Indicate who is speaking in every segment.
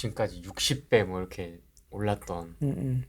Speaker 1: 지금까지 60배 뭐 이렇게 올랐던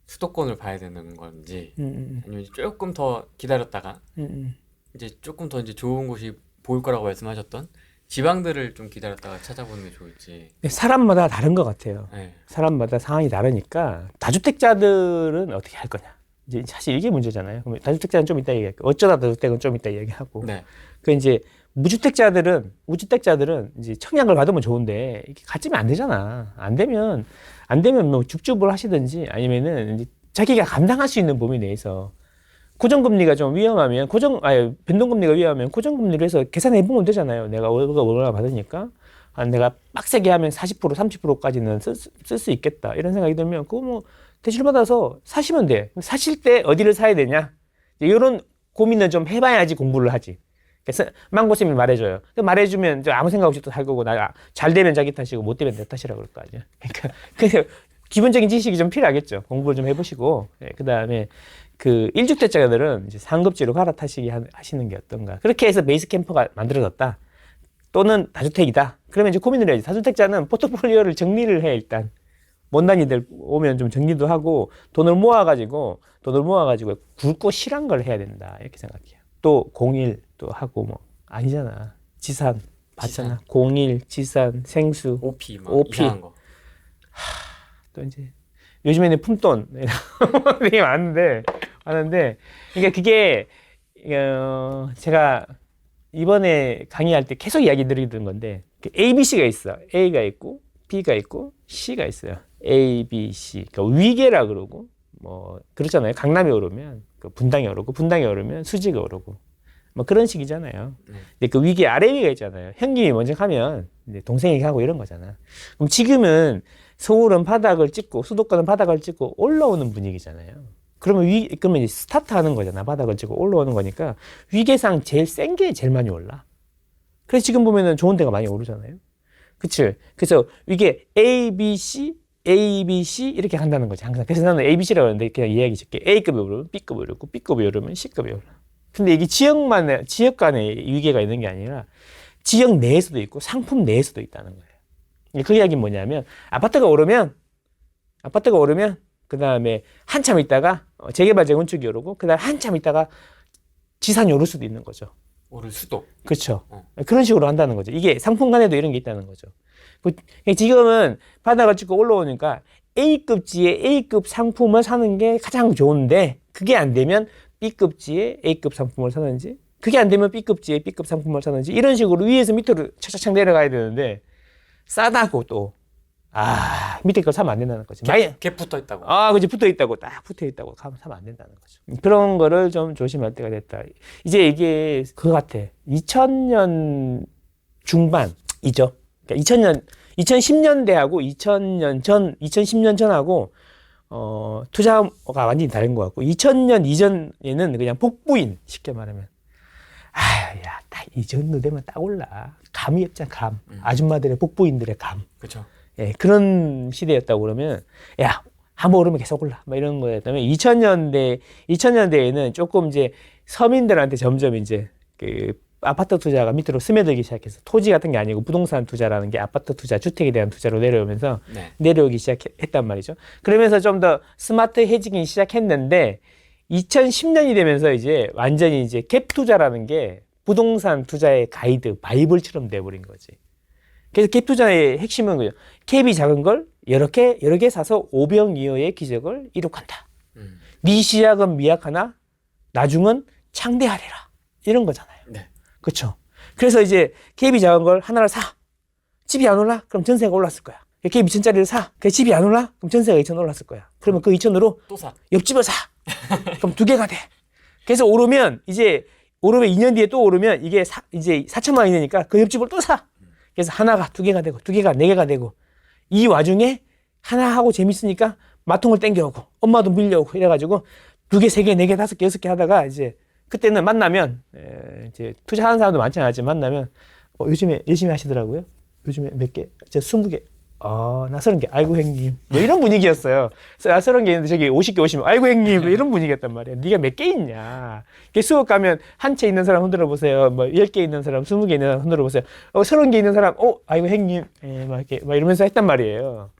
Speaker 1: 수도권을 봐야 되는 건지 아니면 조금 더 기다렸다가 이제 조금 더 이제 좋은 곳이 보일 거라고 말씀하셨던 지방들을 좀 기다렸다가 찾아보는 게 좋을지.
Speaker 2: 사람마다 다른 것 같아요.
Speaker 1: 네.
Speaker 2: 사람마다 상황이 다르니까 다주택자들은 어떻게 할 거냐. 이제 사실 이게 문제잖아요. 그럼 다주택자는 좀 이따 얘기할게요. 어쩌다 다주택은 좀 이따 얘기하고.
Speaker 1: 네.
Speaker 2: 그 이제 무주택자들은 이제 청약을 받으면 좋은데 이게 가쯤이 안 되잖아. 안 되면 뭐 죽줍을 하시든지 아니면은 이제 자기가 감당할 수 있는 범위 내에서 고정금리가 좀 위험하면 변동금리가 위험하면 고정금리로 해서 계산해 보면 되잖아요. 내가 월급을 얼마나 받으니까 내가 빡세게 하면 40% 30%까지는 쓸 수 있겠다 이런 생각이 들면 그거 뭐 대출 받아서 사시면 돼. 사실 때 어디를 사야 되냐 이런 고민을 좀 해봐야지 공부를 하지. 그래서 망고쌤이 말해줘요. 말해주면 아무 생각 없이 또 살 거고 나 잘 되면 자기 탓이고 못 되면 내 탓이라 그럴 거 아니야. 그러니까 기본적인 지식이 좀 필요하겠죠. 공부를 좀 해보시고 그 다음에 그 1주택자들은 이제 상급지로 갈아타시기 하시는 게 어떤가. 그렇게 해서 베이스 캠프가 만들어졌다. 또는 다주택이다. 그러면 이제 고민을 해야지. 다주택자는 포트폴리오를 정리를 해 일단. 못난이들 오면 좀 정리도 하고 돈을 모아가지고 굵고 실한 걸 해야 된다. 이렇게 생각해요. 또 01또 하고 뭐 아니잖아. 지산 봤잖아. 01, 지산, 생수,
Speaker 1: OP 막
Speaker 2: OP.
Speaker 1: 이상한 거.
Speaker 2: 또 이제 요즘에는 품돈 되게 많은데 그러니까 그게 제가 이번에 강의할 때 계속 이야기 드리던 건데 A, B, C가 있어. A가 있고 B가 있고 C가 있어요. A, B, C. 그러니까 위계라 그러고 뭐 그렇잖아요. 강남이 오르면 그 분당이 오르고 분당이 오르면 수지가 오르고 뭐 그런 식이잖아요. 근데 그 위계 아래 위가 있잖아요. 형님이 먼저 가면 이제 동생이 가고 이런 거잖아. 그럼 지금은 서울은 바닥을 찍고 수도권은 바닥을 찍고 올라오는 분위기잖아요. 그러면 이제 스타트 하는 거잖아. 바닥을 찍고 올라오는 거니까 위계상 제일 센 게 제일 많이 올라. 그래서 지금 보면은 좋은 데가 많이 오르잖아요. 그치? 그래서 이게 A, B, C, A, B, C 이렇게 간다는 거지. 항상. 그래서 나는 A, B, C라고 하는데 그냥 이야기 줄게. A급이 오르면 B급이 오르고 B급이 오르면 C급이 오르. 근데 이게 지역 간의 위계가 있는 게 아니라 지역 내에서도 있고 상품 내에서도 있다는 거예요. 그 이야기는 뭐냐면 아파트가 오르면 그 다음에 한참 있다가 재개발 재건축이 오르고 그 다음에 한참 있다가 지산이 오를 수도 있는 거죠.
Speaker 1: 오를 수도.
Speaker 2: 그렇죠. 그런 식으로 한다는 거죠. 이게 상품 간에도 이런 게 있다는 거죠. 지금은 바닥을 찍고 올라오니까 A급지에 A급 상품을 사는 게 가장 좋은데 그게 안 되면 B급지에 A급 상품을 사는지 그게 안 되면 B급지에 B급 상품을 사는지 이런 식으로 위에서 밑으로 착착착 내려가야 되는데 싸다고 또 밑에 걸 사면 안 된다는 거죠.
Speaker 1: 갭 붙어 있다고.
Speaker 2: 그지 붙어 있다고 딱 붙어 있다고 사면 안 된다는 거죠. 그런 거를 좀 조심할 때가 됐다. 이제 이게 그거 같아. 2000년 중반이죠. 그러니까 2010년대하고 2010년 전하고 투자가 완전히 다른 것 같고 2000년 이전에는 그냥 복부인 쉽게 말하면 딱 이 정도 되면 딱 올라. 감이 없잖아, 감. 아줌마들의 복부인들의 감.
Speaker 1: 그렇죠.
Speaker 2: 예, 그런 시대였다고 그러면 한번 오르면 계속 올라. 막 이런 거였다면 2000년대에는 조금 이제 서민들한테 점점 이제 그 아파트 투자가 밑으로 스며들기 시작해서 토지 같은 게 아니고 부동산 투자라는 게 아파트 투자, 주택에 대한 투자로 내려오면서 내려오기 시작했단 말이죠. 그러면서 좀 더 스마트 해지기 시작했는데 2010년이 되면서 이제 완전히 이제 갭 투자라는 게 부동산 투자의 가이드, 바이블처럼 돼버린 거지. 그래서 갭 투자의 핵심은 그죠. 캡이 작은 걸 여러 개 사서 오병이어의 기적을 이룩한다. 미시작은 미약하나 나중은 창대하리라. 이런 거잖아요.
Speaker 1: 네.
Speaker 2: 그렇죠. 그래서 이제 캡이 작은 걸 하나를 사. 집이 안 올라? 그럼 전세가 올랐을 거야. 캡 2,000짜리를 사. 그 집이 안 올라? 그럼 전세가 2,000 올랐을 거야. 그러면 그 2,000으로
Speaker 1: 또 사.
Speaker 2: 옆집을 사. 그럼 2개가 돼. 그래서 오르면 2년 뒤에 또 오르면 이게 이제 4천만 원이 되니까 그 옆집을 또 사. 그래서 하나가 2개가 되고 2개가 4개가 되고 이 와중에 하나 하고 재밌으니까 마통을 땡겨오고 엄마도 밀려오고 이래가지고 2개, 3개, 4개, 5개, 6개 하다가 이제 그때는 만나면 이제 투자하는 사람도 많지 않았지만 만나면 요즘에 열심히 하시더라고요. 요즘에 몇 개? 제가 20개. 나 30개. 아이고 형님. 뭐 이런 분위기였어요. 그래서 나 30개 있는데 저기 50개 오시면 아이고 형님. 뭐 이런 분위기였단 말이야. 네가 몇 개 있냐. 수업 가면 한 채 있는 사람 흔들어 보세요. 뭐 10개 있는 사람, 20개 있는 사람 흔들어 보세요. 30개 있는 사람, 아이고 형님. 막 이렇게 막 이러면서 했단 말이에요.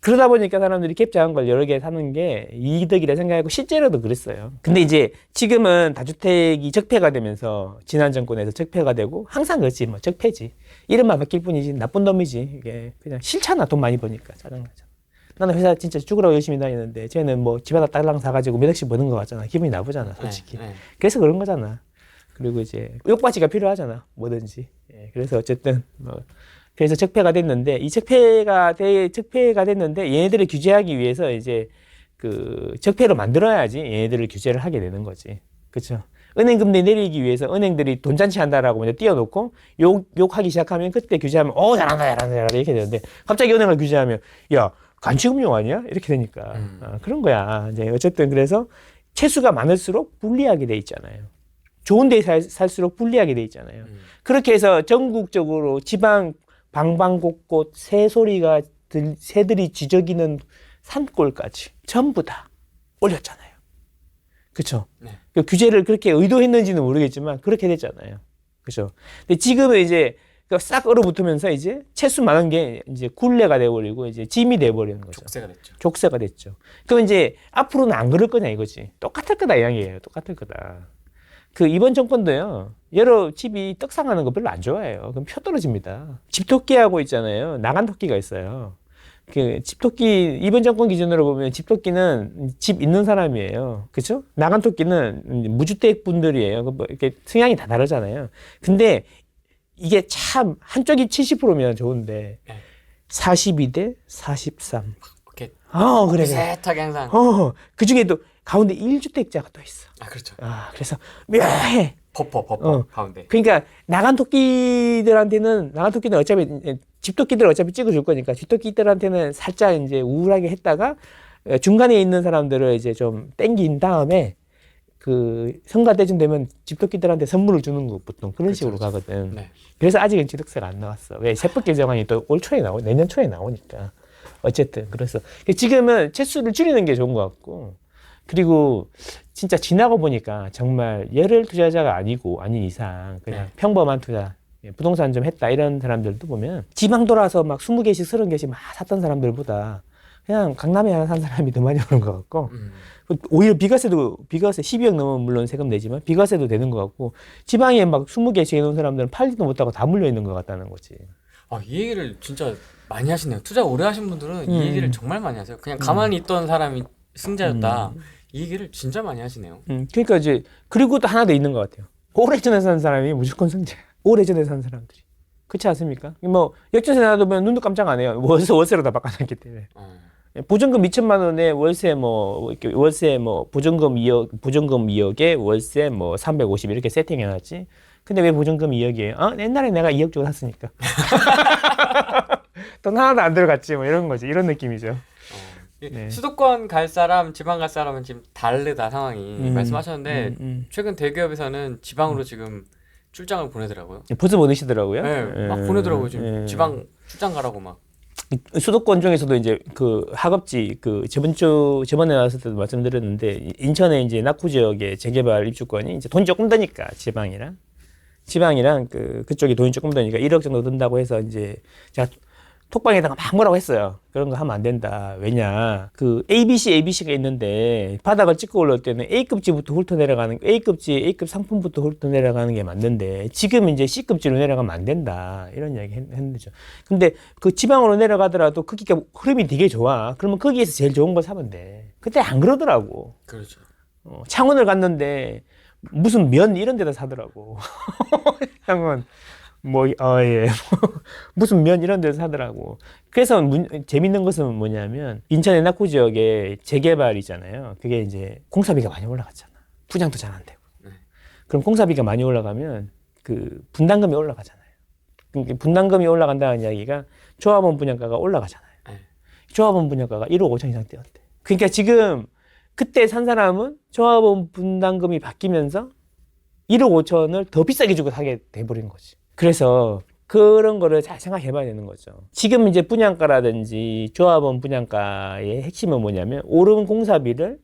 Speaker 2: 그러다 보니까 사람들이 캡 작은 걸 여러 개 사는 게 이득이라 생각하고 실제로도 그랬어요. 근데 이제 지금은 다주택이 적폐가 되면서 지난 정권에서 적폐가 되고 항상 그렇지 뭐 적폐지. 이름만 바뀔 뿐이지 나쁜 놈이지. 이게 그냥 싫잖아. 돈 많이 버니까 짜증나잖아. 나는 회사 진짜 죽으라고 열심히 다니는데 쟤는 뭐 집 하나 딸랑 사가지고 몇 억씩 버는 거 같잖아. 기분이 나쁘잖아 솔직히. 그래서 그런 거잖아. 그리고 이제 욕받이가 필요하잖아. 뭐든지. 그래서 어쨌든 뭐 그래서 적폐가 됐는데 이 적폐가 됐는데 얘네들을 규제하기 위해서 이제 그 적폐로 만들어야지 얘네들을 규제를 하게 되는 거지. 그렇죠? 은행 금리 내리기 위해서 은행들이 돈잔치 한다라고 먼저 띄워놓고 욕하기 시작하면 그때 규제하면 잘한다 이렇게 되는데 갑자기 은행을 규제하면 야 간치금융 아니야? 이렇게 되니까 그런 거야. 이제 어쨌든 그래서 채수가 많을수록 불리하게 돼 있잖아요. 좋은 데 살수록 불리하게 돼 있잖아요. 그렇게 해서 전국적으로 지방 방방곳곳 새들이 지저귀는 산골까지 전부 다 올렸잖아요. 그렇죠? 네. 그 규제를 그렇게 의도했는지는 모르겠지만 그렇게 됐잖아요. 그렇죠? 근데 지금은 이제 싹 얼어붙으면서 이제 채수 많은 게 이제 굴레가 돼버리고 이제 짐이 돼버리는 거죠. 족쇄가 됐죠. 그럼 이제 앞으로는 안 그럴 거냐 이거지. 똑같을 거다 이 양이에요. 똑같을 거다. 이번 정권도요, 여러 집이 떡상하는 거 별로 안 좋아해요. 그럼 표 떨어집니다. 집토끼하고 있잖아요. 나간 토끼가 있어요. 집토끼, 이번 정권 기준으로 보면 집토끼는 집 있는 사람이에요. 그쵸? 나간 토끼는 무주택 분들이에요. 뭐 이렇게 성향이 다 다르잖아요. 근데 이게 참, 한쪽이 70%면 좋은데, 42대 43.
Speaker 1: 이렇게.
Speaker 2: 그래.
Speaker 1: 비슷하게 항상.
Speaker 2: 그 중에도 가운데 1주택자가 또 있어.
Speaker 1: 그렇죠.
Speaker 2: 그래서 묘해.
Speaker 1: 버퍼 가운데.
Speaker 2: 그러니까 나간 토끼들은 어차피 집토끼들은 어차피 찍어줄 거니까 집토끼들한테는 살짝 이제 우울하게 했다가 중간에 있는 사람들을 이제 좀 땡긴 다음에 성가대전 되면 집토끼들한테 선물을 주는 거 보통 그런 식으로 가거든. 네. 그래서 아직은 취득세가 안 나왔어. 왜 세법 개정안이 또 올 초에 내년 초에 나오니까. 어쨌든 그래서 지금은 채수를 줄이는 게 좋은 것 같고. 그리고 진짜 지나고 보니까 정말 열혈 투자자가 아닌 이상 그냥 평범한 투자, 부동산 좀 했다 이런 사람들도 보면 지방 돌아서 막 20개씩 30개씩 막 샀던 사람들보다 그냥 강남에 하나 산 사람이 더 많이 오는 것 같고 오히려 비과세 12억 넘으면 물론 세금 내지만 비과세도 되는 것 같고 지방에 막 20개씩 해놓은 사람들은 팔지도 못하고 다 물려 있는 것 같다는 거지.
Speaker 1: 이 얘기를 진짜 많이 하시네요. 투자 오래 하신 분들은 이 얘기를 정말 많이 하세요. 그냥 가만히 있던 사람이 승자였다. 이 얘기를 진짜 많이 하시네요.
Speaker 2: 그러니까 이제 그리고 또 하나 더 있는 것 같아요. 오래전에 산 사람이 무조건 승자야. 오래전에 산 사람들이. 그렇지 않습니까? 뭐 역전세 놔두면 눈도 깜짝 안 해요. 월세로 다 바꿔놨기 때문에. 보증금 2천만 원에 월세 보증금 2억에 월세 350 이렇게 세팅해놨지. 근데 왜 보증금 2억이에요? 옛날에 내가 2억 주고 샀으니까. 돈 하나도 안 들어갔지 뭐 이런 거지. 이런 느낌이죠.
Speaker 1: 네. 수도권 갈 사람, 지방 갈 사람은 지금 다르다 상황이 말씀하셨는데 최근 대기업에서는 지방으로 지금 출장을 보내더라고요.
Speaker 2: 벌써 보내시더라고요.
Speaker 1: 네, 막 보내더라고요. 지금 지방 출장 가라고 막.
Speaker 2: 수도권 중에서도 이제 하급지 저번에 나왔을 때도 말씀드렸는데 인천에 이제 낙후 지역의 재개발 입주권이 이제 돈이 조금 드니까 지방이랑 그쪽이 돈이 조금 드니까 1억 정도 든다고 해서 이제 제가 톡방에다가 막 뭐라고 했어요. 그런 거 하면 안 된다. 왜냐. ABC가 있는데 바닥을 찍고 올라올 때는 A급지부터 A급 상품부터 훑어 내려가는 게 맞는데 지금 이제 C급지로 내려가면 안 된다. 이런 이야기 했는데죠. 근데 지방으로 내려가더라도 거기가 흐름이 되게 좋아. 그러면 거기에서 제일 좋은 걸 사면 돼. 그때 안 그러더라고.
Speaker 1: 그렇죠.
Speaker 2: 창원을 갔는데 무슨 면 이런 데다 사더라고. 창원. 무슨 면 이런 데서 사더라고. 그래서 재밌는 것은 뭐냐면 인천의 낙후 지역의 재개발이잖아요. 그게 이제 공사비가 많이 올라갔잖아. 분양도 잘 안 되고. 그럼 공사비가 많이 올라가면 분담금이 올라가잖아요. 그러니까 분담금이 올라간다는 이야기가 조합원 분양가가 올라가잖아요. 조합원 분양가가 1억 5천 이상 뛰었대. 그러니까 지금 그때 산 사람은 조합원 분담금이 바뀌면서 1억 5천을 더 비싸게 주고 사게 돼버린 거지. 그래서 그런 거를 잘 생각해 봐야 되는 거죠. 지금 이제 분양가라든지 조합원 분양가의 핵심은 뭐냐면 오른 공사비를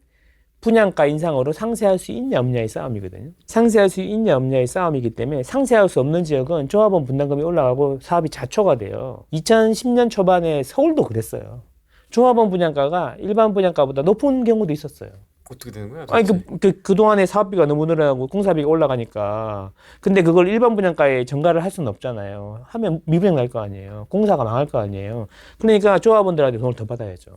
Speaker 2: 분양가 인상으로 상쇄할 수 있냐 없냐의 싸움이거든요. 상쇄할 수 있냐 없냐의 싸움이기 때문에 상쇄할 수 없는 지역은 조합원 분담금이 올라가고 사업이 자초가 돼요. 2010년 초반에 서울도 그랬어요. 조합원 분양가가 일반 분양가보다 높은 경우도 있었어요.
Speaker 1: 어떻게 되는 거야?
Speaker 2: 아니 그동안에 사업비가 너무 늘어나고 공사비가 올라가니까. 근데 그걸 일반 분양가에 전가를 할 수는 없잖아요. 하면 미분양 날 거 아니에요. 공사가 망할 거 아니에요. 그러니까 조합원들한테 돈을 더 받아야죠.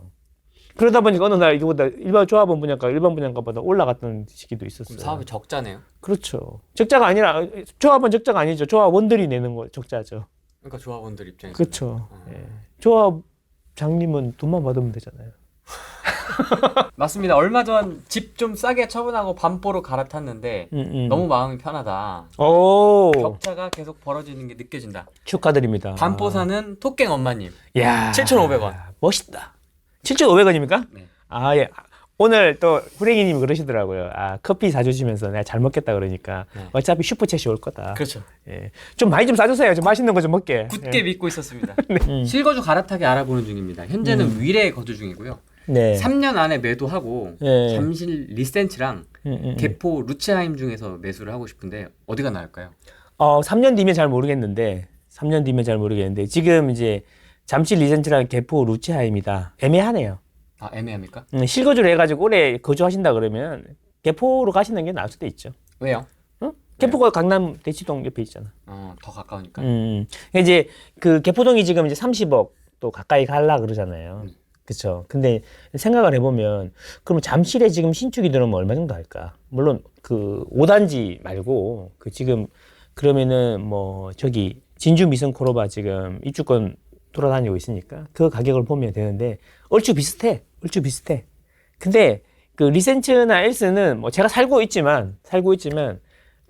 Speaker 2: 그러다 보니까 어느 날 이거보다 일반 조합원 분양가 일반 분양가보다 올라갔던 시기도 있었어요.
Speaker 1: 그럼 사업이 적자네요.
Speaker 2: 그렇죠. 적자가 아니라 조합은 적자가 아니죠. 조합원들이 내는 거 적자죠.
Speaker 1: 그러니까 조합원들 입장에서.
Speaker 2: 그렇죠. 예. 조합장님은 돈만 받으면 되잖아요.
Speaker 1: 맞습니다. 얼마 전 집 좀 싸게 처분하고 반포로 갈아탔는데 너무 마음이 편하다.
Speaker 2: 오,
Speaker 1: 격차가 계속 벌어지는 게 느껴진다.
Speaker 2: 축하드립니다.
Speaker 1: 반포 사는 토깽 엄마님.
Speaker 2: 야,
Speaker 1: 7,500원.
Speaker 2: 멋있다. 7,500원입니까?
Speaker 1: 네.
Speaker 2: 아, 예. 오늘 또 후랭이님이 그러시더라고요. 아, 커피 사주시면서 내가 잘 먹겠다 그러니까
Speaker 1: 네.
Speaker 2: 어차피 슈퍼챗이 올 거다.
Speaker 1: 그렇죠.
Speaker 2: 예. 좀 많이 좀 싸주세요. 좀 맛있는 거 좀 먹게.
Speaker 1: 굳게 믿고 있었습니다.
Speaker 2: 네.
Speaker 1: 실거주 갈아타기 알아보는 중입니다. 현재는 위례에 거주 중이고요.
Speaker 2: 네.
Speaker 1: 3년 안에 매도하고
Speaker 2: 네.
Speaker 1: 잠실 리센츠랑 개포 루체하임 중에서 매수를 하고 싶은데 어디가 나을까요?
Speaker 2: 3년 뒤면 잘 모르겠는데, 3년 뒤면 잘 모르겠는데, 지금 이제 잠실 리젠트랑 개포 루체하임이다. 애매하네요.
Speaker 1: 아, 애매합니까?
Speaker 2: 실거주를 해가지고 오래 거주하신다 그러면 개포로 가시는 게 나을 수도 있죠.
Speaker 1: 왜요?
Speaker 2: 응? 개포가 강남 대치동 옆에 있잖아.
Speaker 1: 더 가까우니까.
Speaker 2: 이제 그 개포동이 지금 이제 30억 또 가까이 갈라 그러잖아요. 그쵸. 근데 생각을 해보면, 그럼 잠실에 지금 신축이 들어오면 얼마 정도 할까? 물론 그 5단지 말고, 그 지금 그러면은 뭐 저기 진주 미성 코로바 지금 입주권 돌아다니고 있으니까 그 가격을 보면 되는데, 얼추 비슷해. 얼추 비슷해. 근데 그 리센츠나 엘스는 뭐 제가 살고 있지만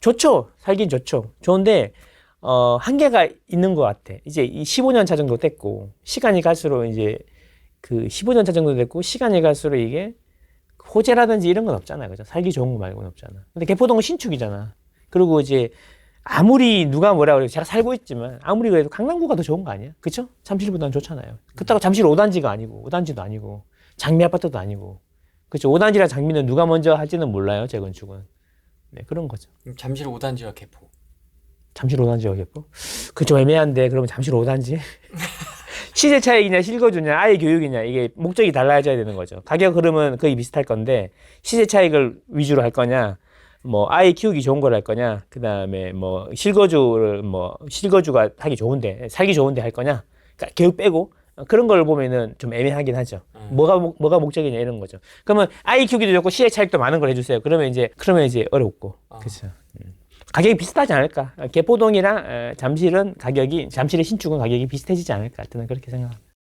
Speaker 2: 좋죠. 살긴 좋죠. 좋은데, 한계가 있는 것 같아. 이제 이 15년 차 정도 됐고, 시간이 갈수록 이제 그 15년 차 정도 됐고, 시간이 갈수록 이게 호재라든지 이런 건 없잖아요. 그죠? 살기 좋은 거 말고는 없잖아. 근데 개포동은 신축이잖아. 그리고 이제 아무리 누가 뭐라 그래도 제가 살고 있지만, 아무리 그래도 강남구가 더 좋은 거 아니야? 그쵸? 잠실보다는 좋잖아요. 그렇다고 잠실 5단지가 아니고, 5단지도 아니고, 장미 아파트도 아니고. 그쵸? 5단지랑 장미는 누가 먼저 할지는 몰라요, 재건축은. 네, 그런 거죠.
Speaker 1: 잠실 5단지와 개포.
Speaker 2: 잠실 5단지가 개포? 그 좀 애매한데, 그러면 잠실 5단지? 시세 차익이냐 실거주냐 아이 교육이냐 이게 목적이 달라져야 되는 거죠. 가격 흐름은 거의 비슷할 건데 시세 차익을 위주로 할 거냐, 뭐 아이 키우기 좋은 걸 할 거냐, 그 다음에 뭐 실거주가 하기 좋은데 살기 좋은데 할 거냐, 그러니까 교육 빼고 그런 걸 보면은 좀 애매하긴 하죠. 뭐가 목적이냐 이런 거죠. 그러면 아이 키우기도 좋고 시세 차익도 많은 걸 해주세요. 그러면 이제 어렵고 그렇죠. 가격이 비슷하지 않을까. 개포동이랑 잠실의 신축은 가격이 비슷해지지 않을까. 저는 그렇게 생각합니다.